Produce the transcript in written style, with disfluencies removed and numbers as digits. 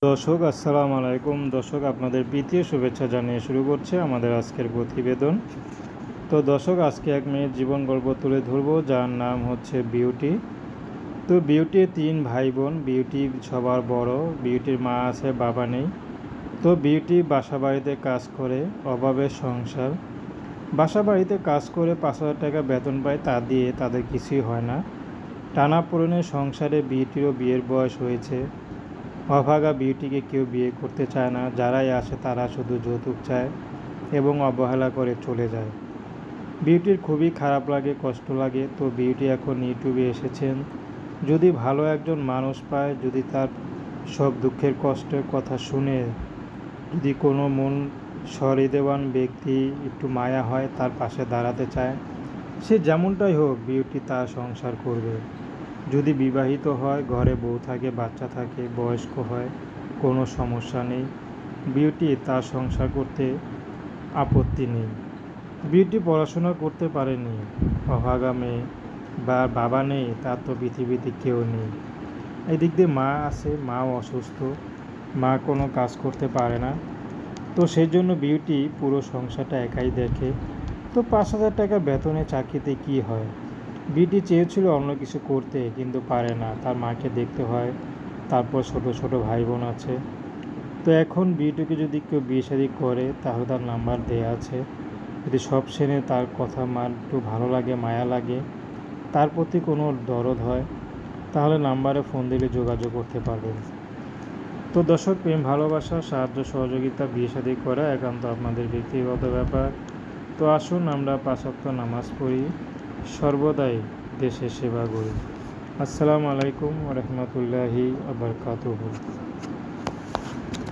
দর্শক আসসালামু আলাইকুম। দর্শক আপনাদের প্রীতি শুভেচ্ছা জানিয়ে শুরু করছে আমাদের আজকের প্রতিবেদন। তো দর্শক আজকে এক মেয়ের জীবন গল্প তুলে ধরবো, যার নাম হচ্ছে বিউটি। তো বিউটির 3 ভাই বোন। বিউটি সবার বড়। বিউটির মা আছে, বাবা নেই। তো বিউটি বাসা বাড়িতে কাজ করে, অভাবের সংসার। বাসা বাড়িতে কাজ করে 5,000 টাকা বেতন পায়, তা দিয়ে তাদের কিছুই হয় না। টানাপোড়েনের সংসারে বিউটিরও বিয়ের বয়স হয়েছে। অভাগা বিউটিকে কেউ বিয়ে করতে চায় না, যারাই আসে তারা শুধু যৌতুক চায় এবং অবহেলা করে চলে যায়। বিউটির খুবই খারাপ লাগে, কষ্ট লাগে। তো বিউটি এখন ইউটিউবে এসেছেন। যদি ভালো একজন মানুষ পায়, যদি তার সব দুঃখের কষ্টের কথা শুনে, যদি কোনো মন সহৃদয়বান ব্যক্তি একটু মায়া হয়, তার পাশে দাঁড়াতে চায়, সে যেমনটাই হোক বিউটি তার সংসার করবে। যদি বিবাহিত হয়, ঘরে বউ থাকে, বাচ্চা থাকে, বয়স্ক হয়, কোনো সমস্যা নেই, বিউটি তার সংসার করতে আপত্তি নেই। বিউটি পড়াশোনা করতে পারেনি, অভাগা মেয়ে, বা বাবা নেই, তার তো পৃথিবীতে কেউ নেই। এদিক দিয়ে মা আছে, মাও অসুস্থ, মা কোনো কাজ করতে পারে না। তো সেই জন্য বিউটি পুরো সংসারটা একাই দেখে। তো 5,000 টাকা বেতনে চাকরিতে কি হয়? বিউটি চেয়েছিল অন্য কিছু করতে, কিন্তু পারে না, তার মাকে দেখতে হয়। তারপর ছোট ছোট ভাই বোন আছে। তো এখন বিউটিকে যদি কেউ বিয়ে শাদী করে, তাহলে তার নাম্বার দেয়া আছে। যদি সব শ্রেণী তার কথা মার একটু ভালো লাগে, মায়া লাগে, তার প্রতি কোনো দরদ হয়, তাহলে নাম্বারে ফোন দিলে যোগাযোগ করতে পারবেন। তো দর্শক, প্রেম ভালোবাসা, সাহায্য সহযোগিতা, বিয়ে শাদী করা একান্ত আপনাদের ব্যক্তিগত ব্যাপার। তো আসুন আমরা 5 ওয়াক্ত নামাজ পড়ি, সর্বদাই দেশের সেবা করি। আসসালামু আলাইকুম ওয়া রাহমাতুল্লাহি ওয়া বারাকাতুহু।